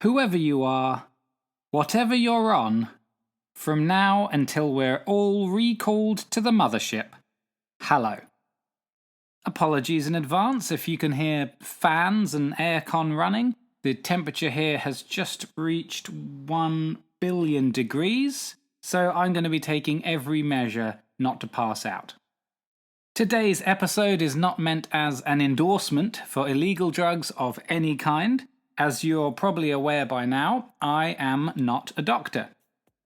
Whoever you are, whatever you're on, from now until we're all recalled to the mothership, hello. Apologies in advance if you can hear fans and aircon running. The temperature here has just reached 1 billion degrees, so I'm going to be taking every measure not to pass out. Today's episode is not meant as an endorsement for illegal drugs of any kind. As you're probably aware by now, I am not a doctor.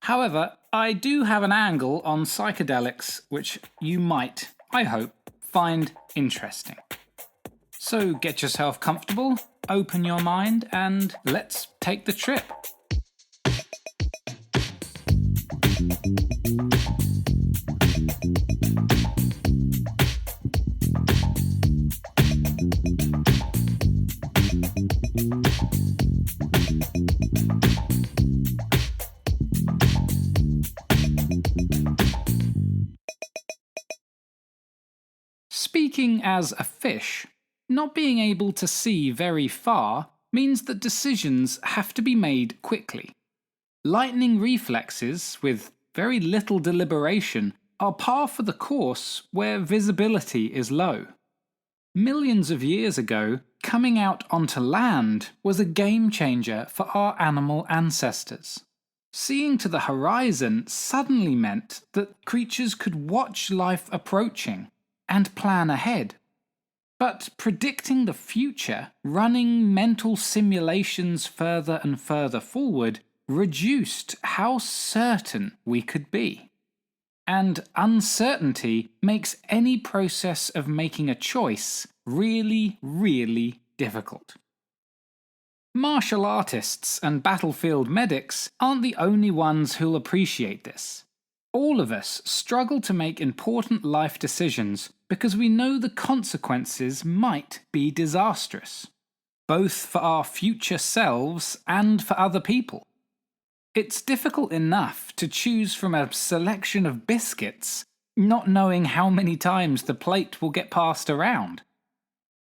However, I do have an angle on psychedelics which you might, I hope, find interesting. So get yourself comfortable, open your mind, and let's take the trip. Speaking as a fish, not being able to see very far means that decisions have to be made quickly. Lightning reflexes, with very little deliberation, are par for the course where visibility is low. Millions of years ago, coming out onto land was a game changer for our animal ancestors. Seeing to the horizon suddenly meant that creatures could watch life approaching and plan ahead. But predicting the future, running mental simulations further and further forward, reduced how certain we could be. And uncertainty makes any process of making a choice really, really difficult. Martial artists and battlefield medics aren't the only ones who'll appreciate this. All of us struggle to make important life decisions because we know the consequences might be disastrous, both for our future selves and for other people. It's difficult enough to choose from a selection of biscuits, not knowing how many times the plate will get passed around.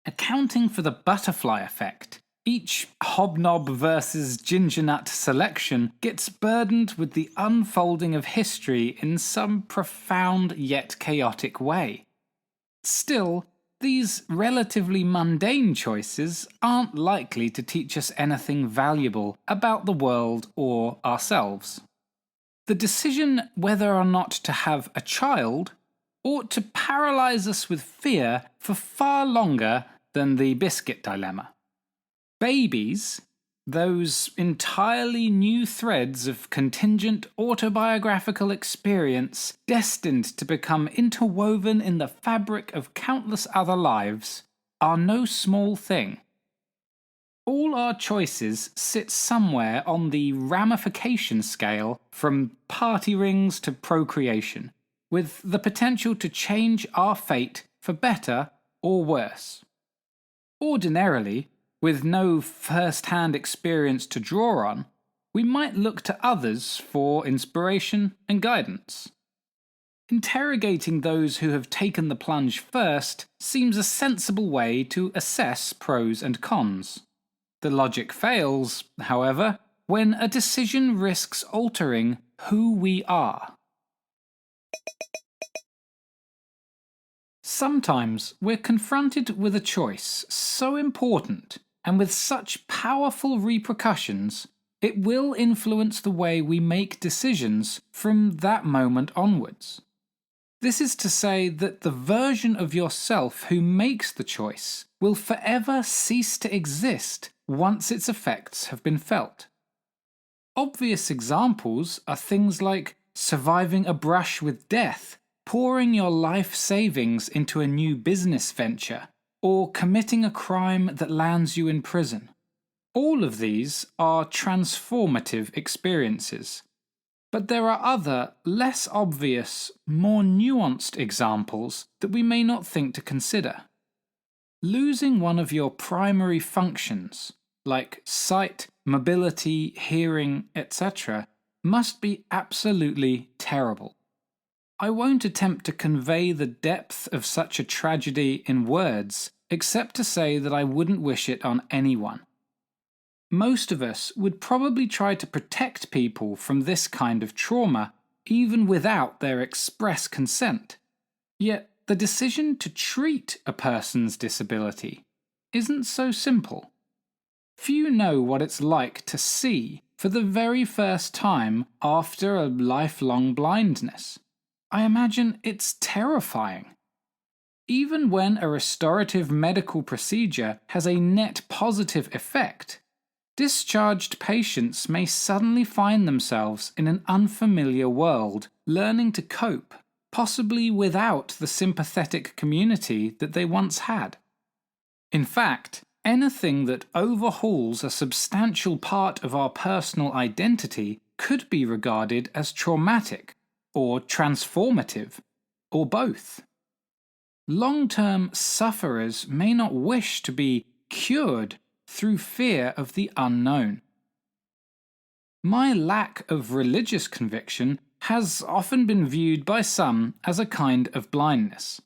Accounting for the butterfly effect, each hobnob versus ginger nut selection gets burdened with the unfolding of history in some profound yet chaotic way. Still, these relatively mundane choices aren't likely to teach us anything valuable about the world or ourselves. The decision whether or not to have a child ought to paralyze us with fear for far longer than the biscuit dilemma. Babies, those entirely new threads of contingent autobiographical experience destined to become interwoven in the fabric of countless other lives, are no small thing. All our choices sit somewhere on the ramification scale from party rings to procreation, with the potential to change our fate for better or worse. Ordinarily, with no first-hand experience to draw on, we might look to others for inspiration and guidance. Interrogating those who have taken the plunge first seems a sensible way to assess pros and cons. The logic fails, however, when a decision risks altering who we are. Sometimes we're confronted with a choice so important and with such powerful repercussions, it will influence the way we make decisions from that moment onwards. This is to say that the version of yourself who makes the choice will forever cease to exist once its effects have been felt. Obvious examples are things like surviving a brush with death, pouring your life savings into a new business venture, or committing a crime that lands you in prison. All of these are transformative experiences. But there are other, less obvious, more nuanced examples that we may not think to consider. Losing one of your primary functions, like sight, mobility, hearing, etc., must be absolutely terrible. I won't attempt to convey the depth of such a tragedy in words, except to say that I wouldn't wish it on anyone. Most of us would probably try to protect people from this kind of trauma, even without their express consent. Yet, the decision to treat a person's disability isn't so simple. Few know what it's like to see for the very first time after a lifelong blindness. I imagine it's terrifying. Even when a restorative medical procedure has a net positive effect, discharged patients may suddenly find themselves in an unfamiliar world, learning to cope, possibly without the sympathetic community that they once had. In fact, anything that overhauls a substantial part of our personal identity could be regarded as traumatic, or transformative, or both. Long-term sufferers may not wish to be cured through fear of the unknown. My lack of religious conviction has often been viewed by some as a kind of blindness.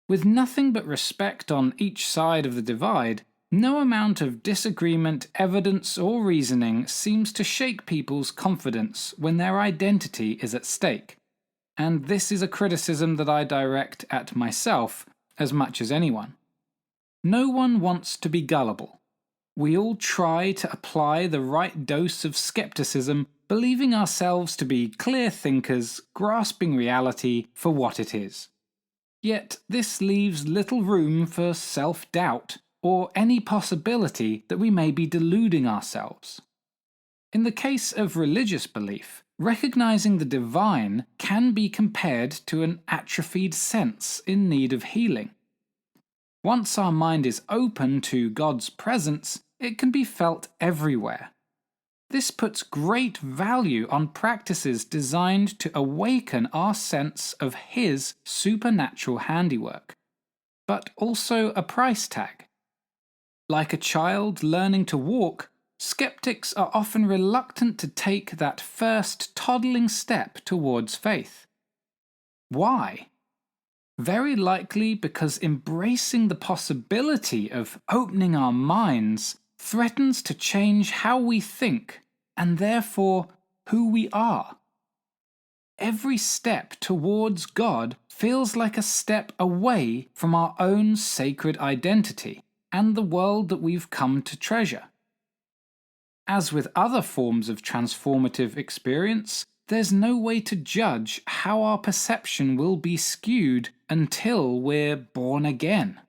With nothing but respect on each side of the divide, no amount of disagreement, evidence, or reasoning seems to shake people's confidence when their identity is at stake. And this is a criticism that I direct at myself as much as anyone. No one wants to be gullible. We all try to apply the right dose of skepticism, believing ourselves to be clear thinkers, grasping reality for what it is. Yet this leaves little room for self-doubt, or any possibility that we may be deluding ourselves. In the case of religious belief, recognizing the divine can be compared to an atrophied sense in need of healing. Once our mind is open to God's presence, it can be felt everywhere. This puts great value on practices designed to awaken our sense of His supernatural handiwork, but also a price tag. Like a child learning to walk, skeptics are often reluctant to take that first toddling step towards faith. Why? Very likely because embracing the possibility of opening our minds threatens to change how we think and therefore who we are. Every step towards God feels like a step away from our own sacred identity and the world that we've come to treasure. As with other forms of transformative experience, there's no way to judge how our perception will be skewed until we're born again.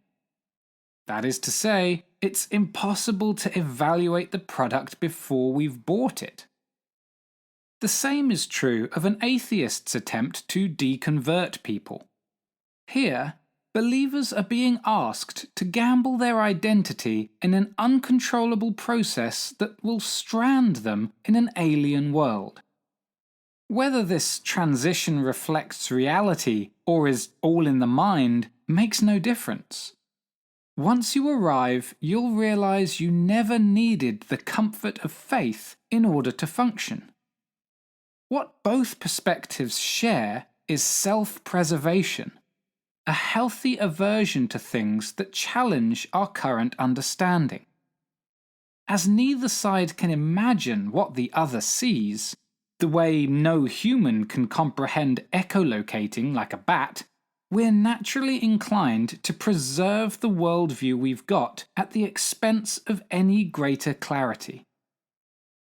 That is to say, it's impossible to evaluate the product before we've bought it. The same is true of an atheist's attempt to deconvert people. Here, believers are being asked to gamble their identity in an uncontrollable process that will strand them in an alien world. Whether this transition reflects reality or is all in the mind makes no difference. Once you arrive, you'll realize you never needed the comfort of faith in order to function. What both perspectives share is self-preservation, a healthy aversion to things that challenge our current understanding. As neither side can imagine what the other sees, the way no human can comprehend echolocating like a bat, we're naturally inclined to preserve the worldview we've got at the expense of any greater clarity.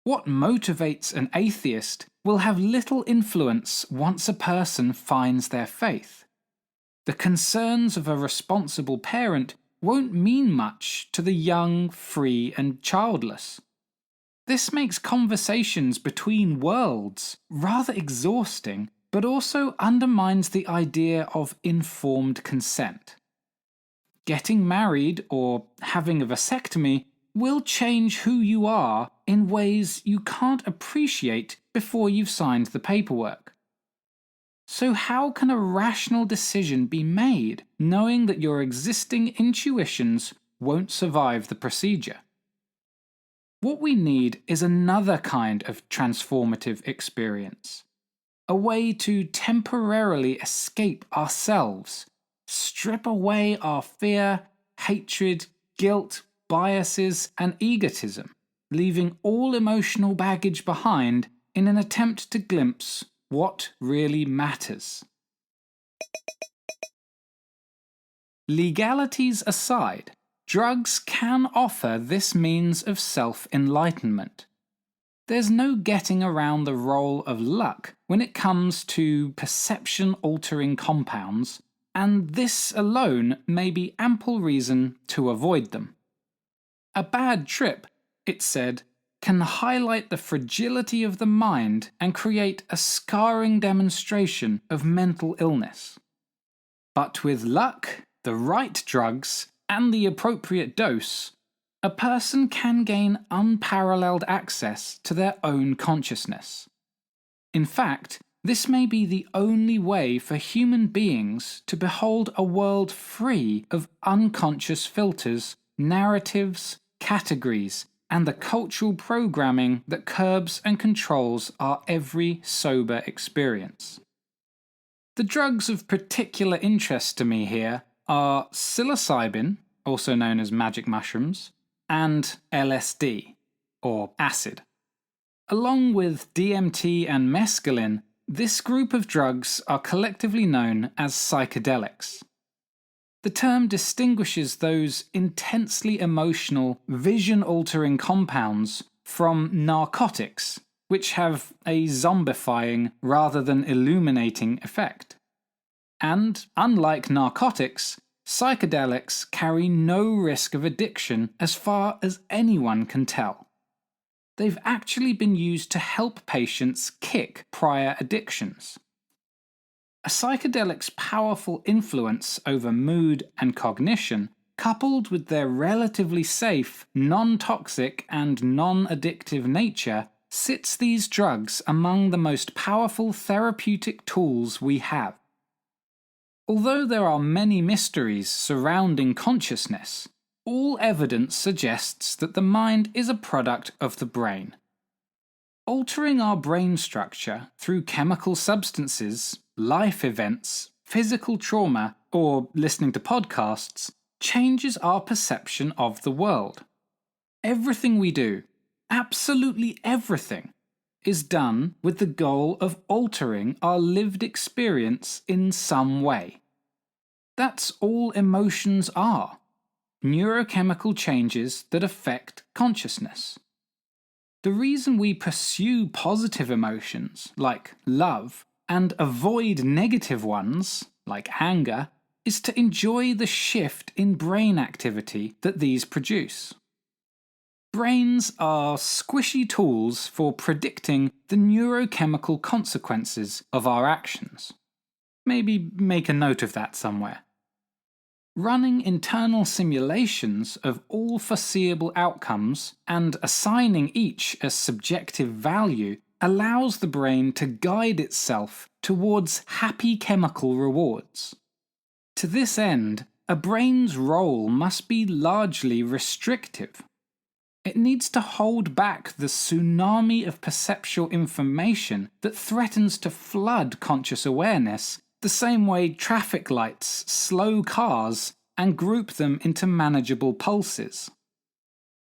What motivates an atheist will have little influence once a person finds their faith. The concerns of a responsible parent won't mean much to the young, free, and childless. This makes conversations between worlds rather exhausting, but also undermines the idea of informed consent. Getting married or having a vasectomy will change who you are in ways you can't appreciate before you've signed the paperwork. So how can a rational decision be made knowing that your existing intuitions won't survive the procedure? What we need is another kind of transformative experience. A way to temporarily escape ourselves, strip away our fear, hatred, guilt, biases, and egotism, leaving all emotional baggage behind in an attempt to glimpse what really matters. Legalities aside, drugs can offer this means of self-enlightenment. There's no getting around the role of luck when it comes to perception-altering compounds, and this alone may be ample reason to avoid them. A bad trip, it's said, can highlight the fragility of the mind and create a scarring demonstration of mental illness. But with luck, the right drugs, and the appropriate dose, a person can gain unparalleled access to their own consciousness. In fact, this may be the only way for human beings to behold a world free of unconscious filters, narratives, categories, and the cultural programming that curbs and controls our every sober experience. The drugs of particular interest to me here are psilocybin, also known as magic mushrooms, and LSD, or acid. Along with DMT and mescaline, this group of drugs are collectively known as psychedelics. The term distinguishes those intensely emotional, vision-altering compounds from narcotics, which have a zombifying rather than illuminating effect. And, unlike narcotics, psychedelics carry no risk of addiction as far as anyone can tell. They've actually been used to help patients kick prior addictions. A psychedelic's powerful influence over mood and cognition, coupled with their relatively safe, non-toxic and non-addictive nature, sits these drugs among the most powerful therapeutic tools we have. Although there are many mysteries surrounding consciousness, all evidence suggests that the mind is a product of the brain. Altering our brain structure through chemical substances, life events, physical trauma, or listening to podcasts changes our perception of the world. Everything we do, absolutely everything, is done with the goal of altering our lived experience in some way. That's all emotions are. Neurochemical changes that affect consciousness. The reason we pursue positive emotions, like love, and avoid negative ones, like anger, is to enjoy the shift in brain activity that these produce. Brains are squishy tools for predicting the neurochemical consequences of our actions. Maybe make a note of that somewhere. Running internal simulations of all foreseeable outcomes and assigning each a subjective value allows the brain to guide itself towards happy chemical rewards. To this end, a brain's role must be largely restrictive. It needs to hold back the tsunami of perceptual information that threatens to flood conscious awareness the same way traffic lights slow cars and group them into manageable pulses.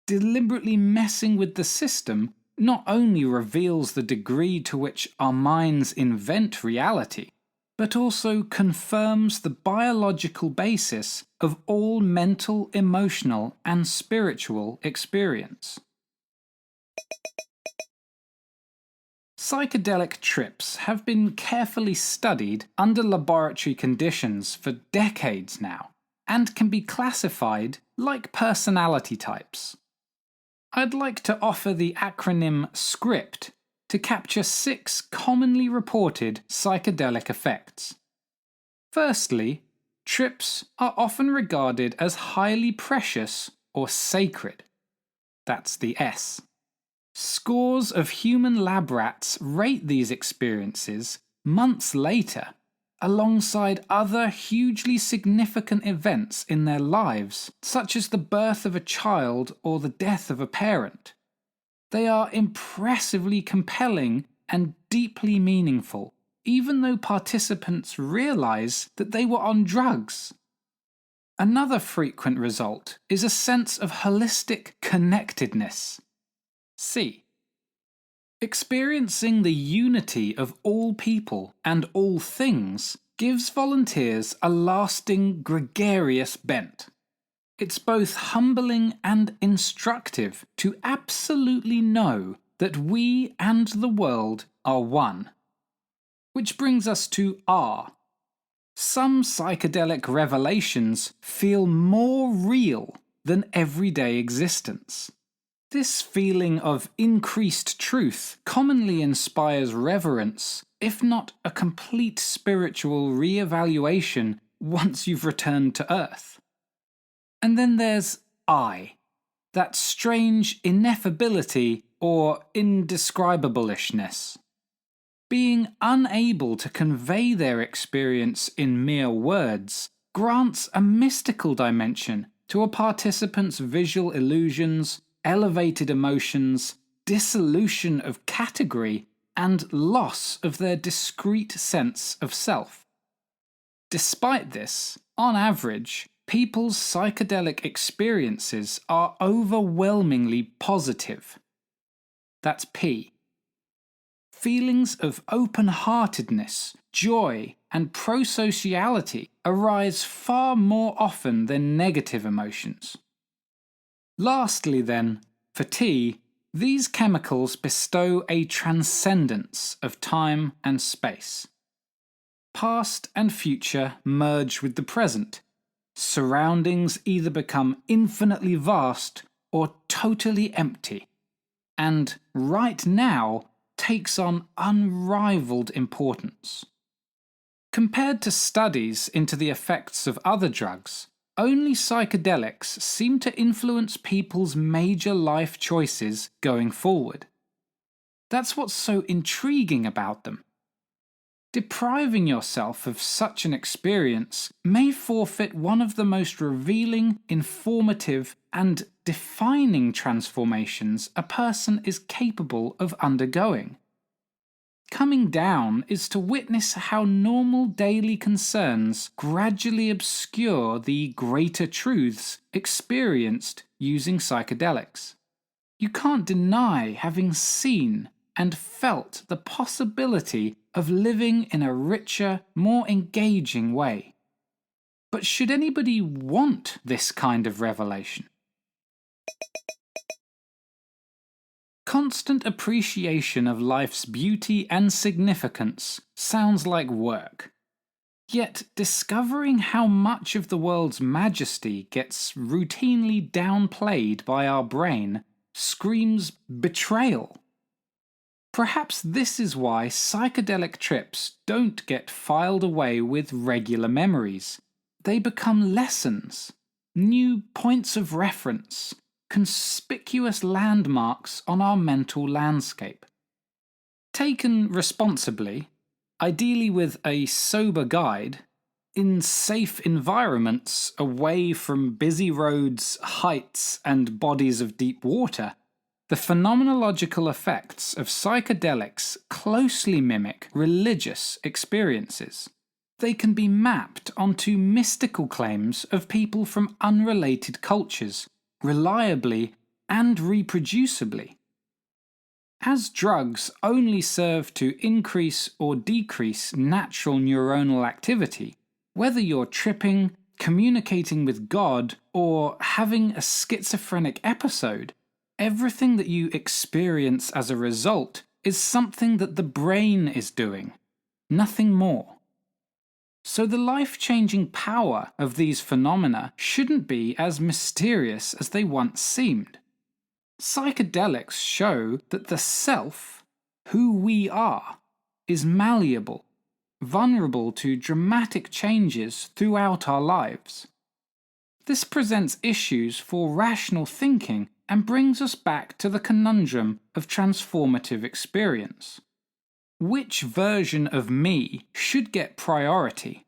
Deliberately messing with the system not only reveals the degree to which our minds invent reality, but also confirms the biological basis of all mental, emotional, and spiritual experience. Psychedelic trips have been carefully studied under laboratory conditions for decades now, and can be classified like personality types. I'd like to offer the acronym SCRIPT to capture 6 commonly reported psychedelic effects. Firstly, trips are often regarded as highly precious or sacred. That's the S. Scores of human lab rats rate these experiences months later, alongside other hugely significant events in their lives, such as the birth of a child or the death of a parent. They are impressively compelling and deeply meaningful, even though participants realize that they were on drugs. Another frequent result is a sense of holistic connectedness. C. Experiencing the unity of all people and all things gives volunteers a lasting gregarious bent. It's both humbling and instructive to absolutely know that we and the world are one. Which brings us to R. Some psychedelic revelations feel more real than everyday existence. This feeling of increased truth commonly inspires reverence, if not a complete spiritual re-evaluation once you've returned to Earth. And then there's I, that strange ineffability or indescribablishness. Being unable to convey their experience in mere words grants a mystical dimension to a participant's visual illusions, elevated emotions, dissolution of category, and loss of their discrete sense of self. Despite this, on average, people's psychedelic experiences are overwhelmingly positive. That's P. Feelings of open-heartedness, joy, and prosociality arise far more often than negative emotions. Lastly then, for T, these chemicals bestow a transcendence of time and space. Past and future merge with the present. Surroundings either become infinitely vast or totally empty. And right now takes on unrivaled importance. Compared to studies into the effects of other drugs, only psychedelics seem to influence people's major life choices going forward. That's what's so intriguing about them. Depriving yourself of such an experience may forfeit one of the most revealing, informative, and defining transformations a person is capable of undergoing. Coming down is to witness how normal daily concerns gradually obscure the greater truths experienced using psychedelics. You can't deny having seen and felt the possibility of living in a richer, more engaging way. But should anybody want this kind of revelation? Constant appreciation of life's beauty and significance sounds like work. Yet discovering how much of the world's majesty gets routinely downplayed by our brain screams betrayal. Perhaps this is why psychedelic trips don't get filed away with regular memories. They become lessons, new points of reference, conspicuous landmarks on our mental landscape. Taken responsibly, ideally with a sober guide, in safe environments away from busy roads, heights, and bodies of deep water, the phenomenological effects of psychedelics closely mimic religious experiences. They can be mapped onto mystical claims of people from unrelated cultures, reliably and reproducibly. As drugs only serve to increase or decrease natural neuronal activity, whether you're tripping, communicating with God, or having a schizophrenic episode, everything that you experience as a result is something that the brain is doing, nothing more. So the life-changing power of these phenomena shouldn't be as mysterious as they once seemed. Psychedelics show that the self, who we are, is malleable, vulnerable to dramatic changes throughout our lives. This presents issues for rational thinking and brings us back to the conundrum of transformative experience. Which version of me should get priority?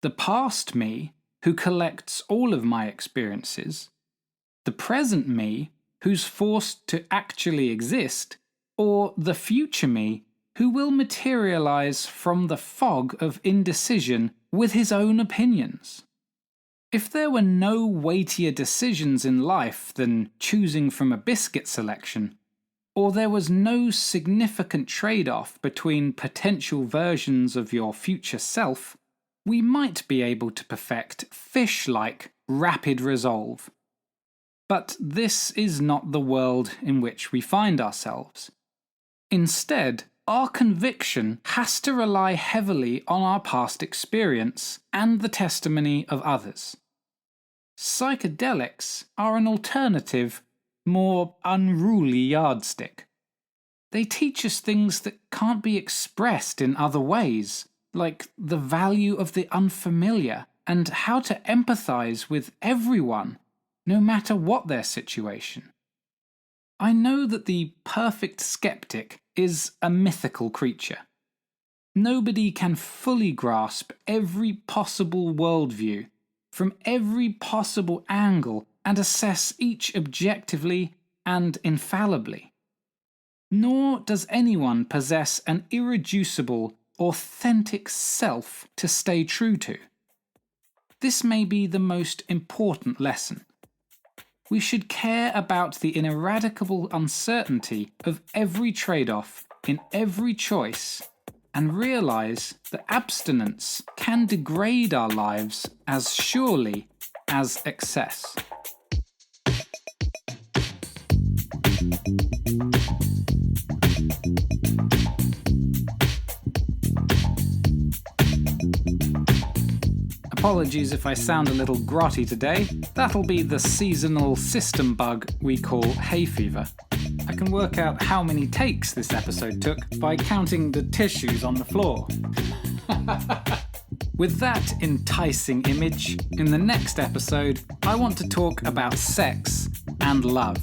The past me, who collects all of my experiences? The present me, who's forced to actually exist? Or the future me, who will materialize from the fog of indecision with his own opinions? If there were no weightier decisions in life than choosing from a biscuit selection, or there was no significant trade-off between potential versions of your future self, we might be able to perfect fish-like rapid resolve. But this is not the world in which we find ourselves. Instead, our conviction has to rely heavily on our past experience and the testimony of others. Psychedelics are an alternative, more unruly yardstick. They teach us things that can't be expressed in other ways, like the value of the unfamiliar and how to empathize with everyone, no matter what their situation. I know that the perfect skeptic is a mythical creature. Nobody can fully grasp every possible worldview from every possible angle and assess each objectively and infallibly. Nor does anyone possess an irreducible, authentic self to stay true to. This may be the most important lesson. We should care about the ineradicable uncertainty of every trade-off in every choice and realize that abstinence can degrade our lives as surely as excess. Apologies if I sound a little grotty today. That'll be the seasonal system bug we call hay fever. I can work out how many takes this episode took by counting the tissues on the floor. With that enticing image, in the next episode, I want to talk about sex and love.